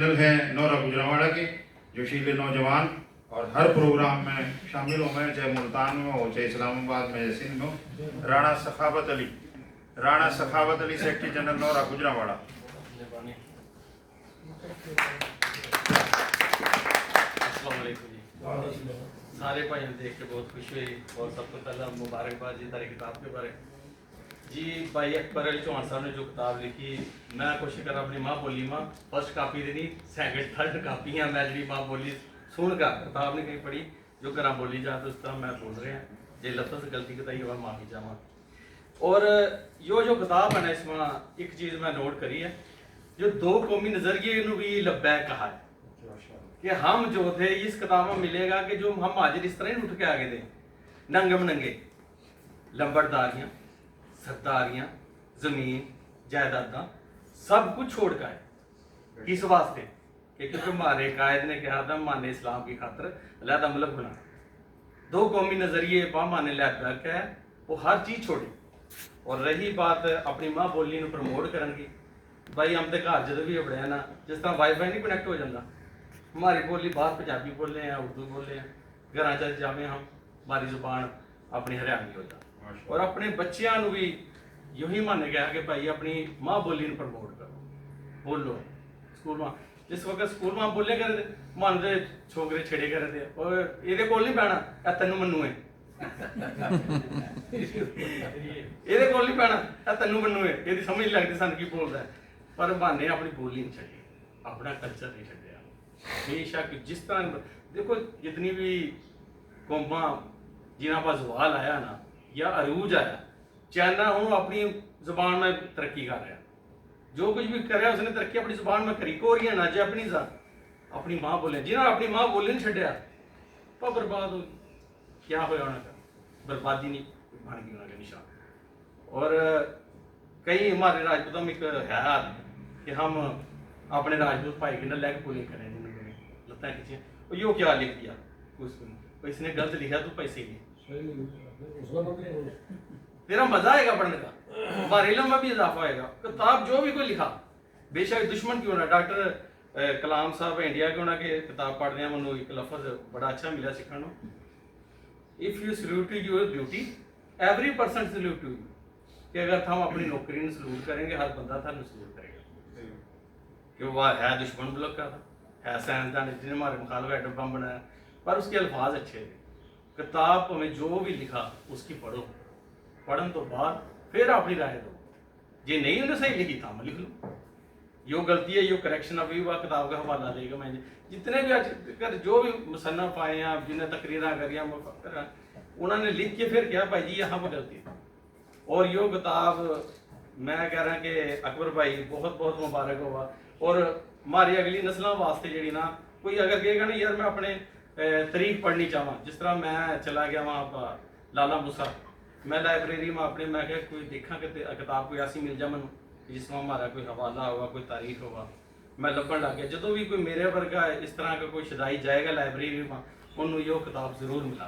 हैं नौरा गुजरावाड़ा के जोशीले नौजवान और हर प्रोग्राम में शामिल हो गए, चाहे मुल्तान में हो, चाहे इस्लामाबाद में, चाहे सिंध में हो। Rana Sakhawat Ali secretary general Naura Gujrawara. सारे भाइयों देख के बहुत खुशी हुई और सबसे पहला मुबारकबाद जी तारी किताब के बारे जी। भाई अकबर अली चौहान साहब ने जो किताब लिखी, मैं कोशिश कर अपनी माँ बोली माँ फर्स्ट कापी देनी, सैकंड थर्ड कापियाँ मैं जी माँ बोली सुन कर किताब ने कहीं पढ़ी जो घर बोली जाए तो उस तरह मैं बोल रहे हैं जे लफ्ज़ गलती बताई हुआ माफ़ी चाहवा। और जो किताब है ना इसमें एक चीज़ मैं नोट करी है, जो दो कौमी नज़रिए भी लब्बा कहा है कि हम जो थे इस किताब में मिलेगा कि जो हम हाजिर इस तरह ही उठ के आगे थे, नंगे मनंगे लंबरदारियाँ सरदारियाँ जमीन जायदादा सब कुछ छोड़ कर आए। किस वास्ते? क्योंकि हमारे कायद ने कहा था माने इस्लाम की खातर अलहदा मुल्क बना। दो कौमी नज़रिए माने लैक है वो हर चीज़ छोड़ी। और रही बात अपनी माँ बोली को प्रमोट करने की, भाई हम तो घर जो भी अपने ना जिस तरह वाईफाई नहीं कनैक्ट हो जाता, हमारी बोली बाहर पंजाबी बोले हैं, उर्दू बोले हैं, घर जावे हम हमारी जुबान अपनी हरियाणवी हो जाए। और अपने बच्चों भी यूं ही माने गया कि भाई अपनी माँ बोली प्रमोट करो, बोलो स्कूल में। जिस वक्त स्कूल में बोले करे थे मन के छोकरे छेड़े करे थे और ये कोल नहीं पैना तेन मनु है ये कोल नहीं पैना तेन मनु है, ये समझ नहीं लगती सन की बोलता है। पर बहाने अपनी बोली नहीं छड़ी, अपना कल्चर नहीं छड़िया। बेशक जिस तरह देखो जितनी भी कौमां जिन्हों पर जवाल आया ना या अरूज आया, चाइना हूँ अपनी जुबान में तरक्की कर रहा, जो कुछ भी कर रहा उसने तरक्की अपनी जुबान में करी। कोरियन ना जैपनीज अपनी माँ बोले, जिन्होंने अपनी माँ बोले नहीं छड्या पर बर्बाद हो क्या होया उन्होंने, बर्बादी नहीं बन गई उन्होंने निशान। और कई हमारे राजपूतों में एक है कि हम अपने राजपूत भाई की ना लेग पुलिंग करें, लत्ता खींचे और यो क्या लिख दिया कुछ इसने गलत लिखा तो पैसे लिए, तेरा मजा आएगा पढ़ने का, हमारे इल्म में भी इजाफा होएगा। किताब जो भी कोई लिखा बेशक दुश्मन क्यों ना, डॉक्टर कलाम साहब इंडिया क्यों ना के किताब पढ़ने मैं एक लफ्ज बड़ा अच्छा मिला सीखने, if you salute to your duty every person salute to you, कि अगर हम अपनी नौकरी में सल्यूट करेंगे हर बंदा था सल्यूट करेगा। कि वह है दुश्मन मुल्क का था, है साइंसदान जिन्हें हमारे मुखालफा एटम बम बनाया, पर उसके अल्फाज अच्छे थे। किताब में जो भी लिखा उसकी पढ़ो, पढ़ने तो बाद फिर अपनी राय दो, जे नहीं उन्हें सही लिखी था मैं लिख लूँ, यो गलती है यो करेक्शन अभी वह किताब का हवाला देगा। मैं जितने भी आज जो भी मुसन्नफ आए हैं जिन्हें तकरीरें करिया उन्होंने लिख के फिर क्या भाई जी यहाँ पर गलती है। और यो किताब मैं कह रहा कि अकबर भाई बहुत बहुत मुबारक हुआ। और हमारी अगली नस्लों वास्ते जी ना कोई अगर कहेगा ना यार मैं अपने तारीख पढ़नी चाहवा, जिस तरह मैं चला गया वहाँ पर लाला मूसा, मैं लाइब्रेरी में अपने मैं क्या कोई देखा कि किताब कोई ऐसी मिल जाए मैं जिसमें हमारा कोई हवाला होगा कोई तारीख होगा, मैं लभन लग गया। जो भी कोई मेरे वर्गा इस तरह का कोई शदाई जाएगा लाइब्रेरी में उन्होंने यो किताब जरूर मिला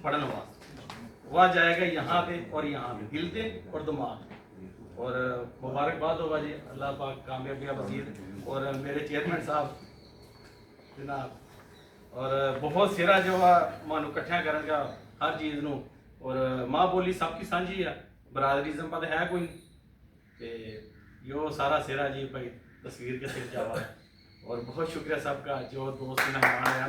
पढ़ने वास्ते, वह जाएगा यहाँ पे और यहाँ पे दिल दे और दिमाग। और मुबारकबाद होगा जी, अल्लाह पाक कामयाबी वजीर और मेरे चेयरमैन साहब जनाब, और बहुत सिरा जो है मानू कट्ठा करने का हर चीज़ नू। और माँ बोली सबकी सांझी है, बरादरीज़म पर है कोई ते यो सारा सिरा जी भाई तस्वीर के सिर जावा है। और बहुत शुक्रिया सबका जो दोस्त मेहमान आए।